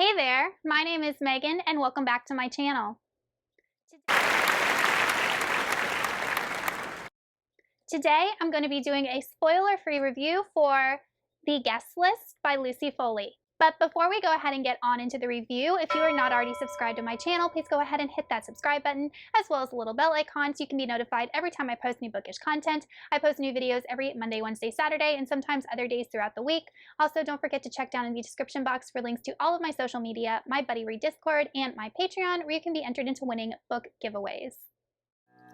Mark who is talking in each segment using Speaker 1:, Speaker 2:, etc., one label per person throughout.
Speaker 1: Hey there, my name is Megan and welcome back to my channel. Today I'm going to be doing a spoiler-free review for The Guest List by Lucy Foley. But before we go ahead and get on into the review, if you are not already subscribed to my channel, please go ahead and hit that subscribe button as well as the little bell icon so you can be notified every time I post new bookish content. I post new videos every Monday, Wednesday, Saturday, and sometimes other days throughout the week. Also, don't forget to check down in the description box for links to all of my social media, my Buddy Read Discord, and my Patreon, where you can be entered into winning book giveaways.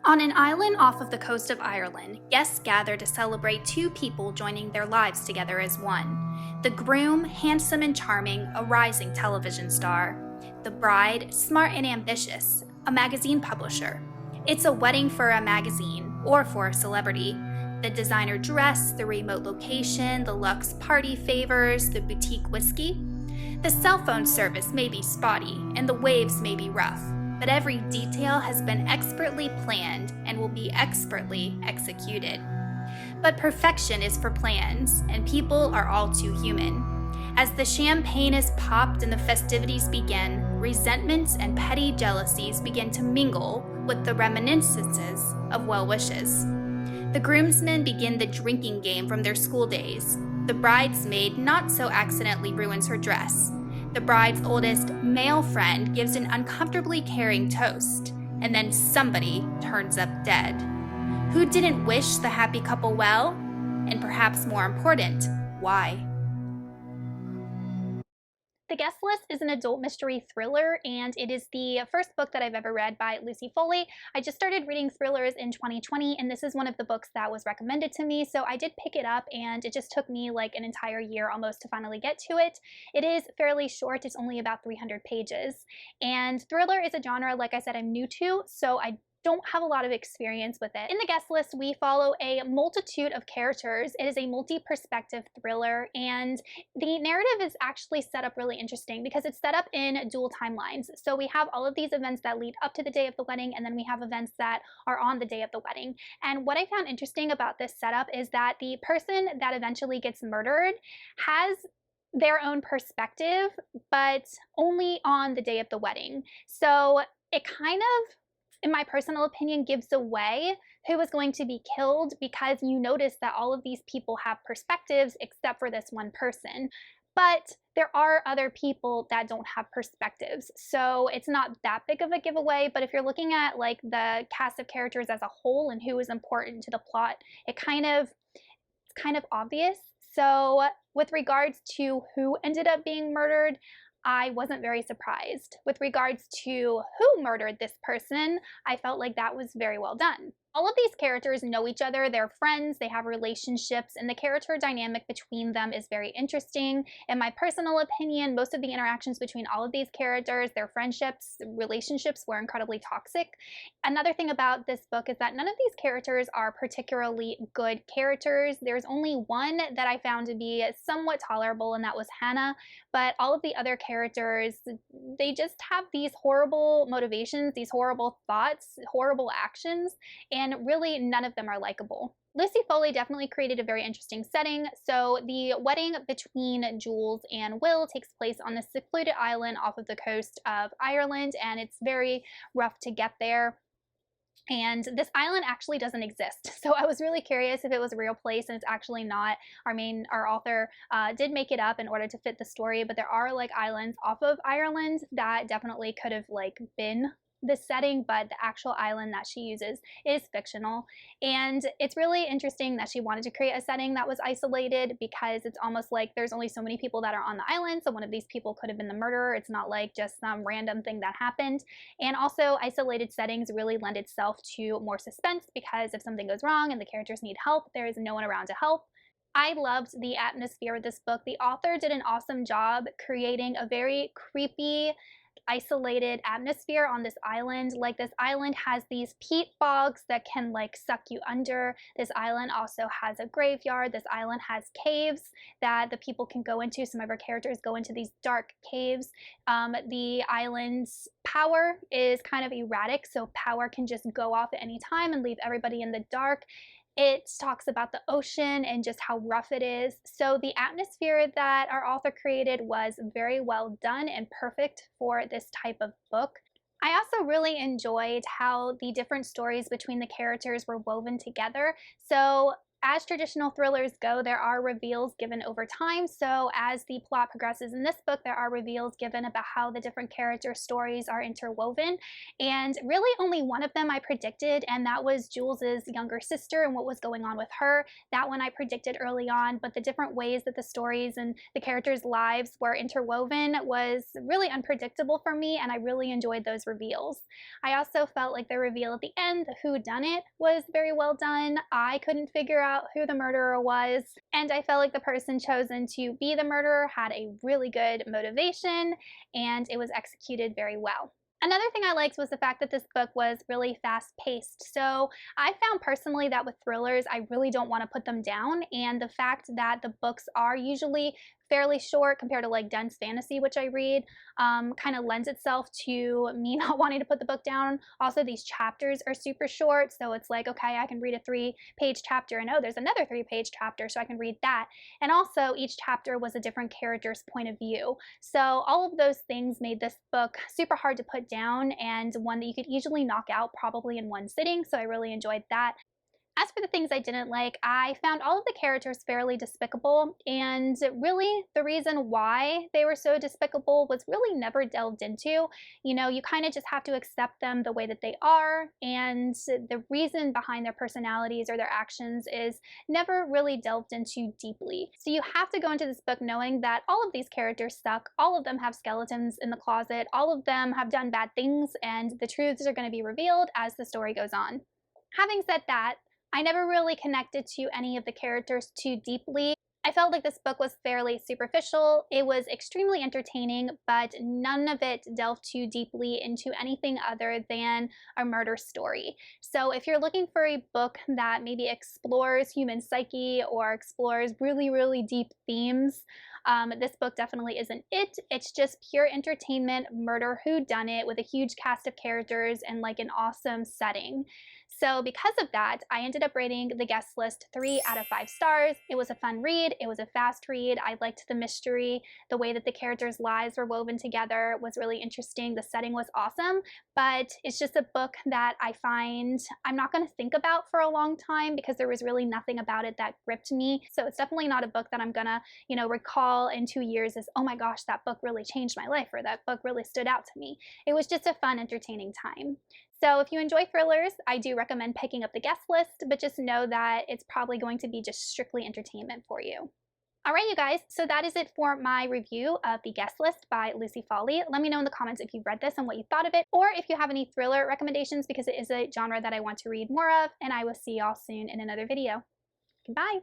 Speaker 1: On an island off of the coast of Ireland, guests gather to celebrate two people joining their lives together as one. The groom, handsome and charming, a rising television star. The bride, smart and ambitious, a magazine publisher. It's a wedding for a magazine, or for a celebrity. The designer dress, the remote location, the luxe party favors, the boutique whiskey. The cell phone service may be spotty, and the waves may be rough. But every detail has been expertly planned and will be expertly executed. But perfection is for plans, and people are all too human. As the champagne is popped and the festivities begin, resentments and petty jealousies begin to mingle with the reminiscences of well wishes. The groomsmen begin the drinking game from their school days. The bridesmaid not so accidentally ruins her dress. The bride's oldest male friend gives an uncomfortably caring toast, and then somebody turns up dead. Who didn't wish the happy couple well? And perhaps more important, why? The Guest List is an adult mystery thriller, and it is the first book that I've ever read by Lucy Foley. I just started reading thrillers in 2020, and this is one of the books that was recommended to me, so I did pick it up, and it just took me like an entire year almost to finally get to it. It is fairly short. It's only about 300 pages, and thriller is a genre, like I said, I'm new to, so I don't have a lot of experience with it. In The Guest List, we follow a multitude of characters. It is a multi-perspective thriller, and the narrative is actually set up really interesting because it's set up in dual timelines. So we have all of these events that lead up to the day of the wedding, and then we have events that are on the day of the wedding. And what I found interesting about this setup is that the person that eventually gets murdered has their own perspective, but only on the day of the wedding. So it kind of, in my personal opinion, gives away who is going to be killed because you notice that all of these people have perspectives except for this one person. But there are other people that don't have perspectives. So it's not that big of a giveaway, but if you're looking at like the cast of characters as a whole and who is important to the plot, it's kind of obvious. So with regards to who ended up being murdered, I wasn't very surprised. With regards to who murdered this person, I felt like that was very well done. All of these characters know each other, they're friends, they have relationships, and the character dynamic between them is very interesting. In my personal opinion, most of the interactions between all of these characters, their friendships, relationships were incredibly toxic. Another thing about this book is that none of these characters are particularly good characters. There's only one that I found to be somewhat tolerable, and that was Hannah, but all of the other characters, they just have these horrible motivations, these horrible thoughts, horrible actions, and really none of them are likable. Lucy Foley definitely created a very interesting setting. So the wedding between Jules and Will takes place on this secluded island off of the coast of Ireland, and it's very rough to get there. And this island actually doesn't exist. So I was really curious if it was a real place, and it's actually not. Our author did make it up in order to fit the story, but there are like islands off of Ireland that definitely could have like been the setting, but the actual island that she uses is fictional. And it's really interesting that she wanted to create a setting that was isolated because it's almost like there's only so many people that are on the island, so one of these people could have been the murderer. It's not like just some random thing that happened. And also isolated settings really lend itself to more suspense because if something goes wrong and the characters need help, there is no one around to help. I loved the atmosphere of this book. The author did an awesome job creating a very creepy, isolated atmosphere on this island. Like, this island has these peat bogs that can like suck you under. This island also has a graveyard. This island has caves that the people can go into. Some of our characters go into these dark caves. The island's power is kind of erratic, so power can just go off at any time and leave everybody in the dark. It talks about the ocean and just how rough it is. So the atmosphere that our author created was very well done and perfect for this type of book. I also really enjoyed how the different stories between the characters were woven together. So as traditional thrillers go, there are reveals given over time. So as the plot progresses in this book, there are reveals given about how the different character stories are interwoven. And really only one of them I predicted, and that was Jules's younger sister and what was going on with her. That one I predicted early on, but the different ways that the stories and the characters' lives were interwoven was really unpredictable for me, and I really enjoyed those reveals. I also felt like the reveal at the end, the whodunit, was very well done. I couldn't figure out who the murderer was, and I felt like the person chosen to be the murderer had a really good motivation, and it was executed very well. Another thing I liked was the fact that this book was really fast-paced. So I found personally that with thrillers, I really don't want to put them down, and the fact that the books are usually fairly short compared to like dense fantasy, which I read, kind of lends itself to me not wanting to put the book down. Also, these chapters are super short, so it's like, okay, I can read a 3-page chapter and oh, there's another 3-page chapter, so I can read that. And also, each chapter was a different character's point of view. So all of those things made this book super hard to put down and one that you could easily knock out probably in one sitting, so I really enjoyed that. As for the things I didn't like, I found all of the characters fairly despicable, and really the reason why they were so despicable was really never delved into. You know, you kind of just have to accept them the way that they are, and the reason behind their personalities or their actions is never really delved into deeply. So you have to go into this book knowing that all of these characters suck, all of them have skeletons in the closet, all of them have done bad things, and the truths are going to be revealed as the story goes on. Having said that, I never really connected to any of the characters too deeply. I felt like this book was fairly superficial. It was extremely entertaining, but none of it delved too deeply into anything other than a murder story. So if you're looking for a book that maybe explores human psyche or explores really, really deep themes, this book definitely isn't it. It's just pure entertainment, murder whodunit with a huge cast of characters and like an awesome setting. So because of that, I ended up rating The Guest List 3 out of 5 stars. It was a fun read. It was a fast read. I liked the mystery. The way that the characters' lives were woven together was really interesting. The setting was awesome, but it's just a book that I find I'm not going to think about for a long time because there was really nothing about it that gripped me. So it's definitely not a book that I'm going to, recall in 2 years as, oh my gosh, that book really changed my life, or that book really stood out to me. It was just a fun, entertaining time. So if you enjoy thrillers, I do recommend picking up The Guest List, but just know that it's probably going to be just strictly entertainment for you. All right, you guys, so that is it for my review of The Guest List by Lucy Foley. Let me know in the comments if you've read this and what you thought of it, or if you have any thriller recommendations because it is a genre that I want to read more of, and I will see y'all soon in another video. Goodbye.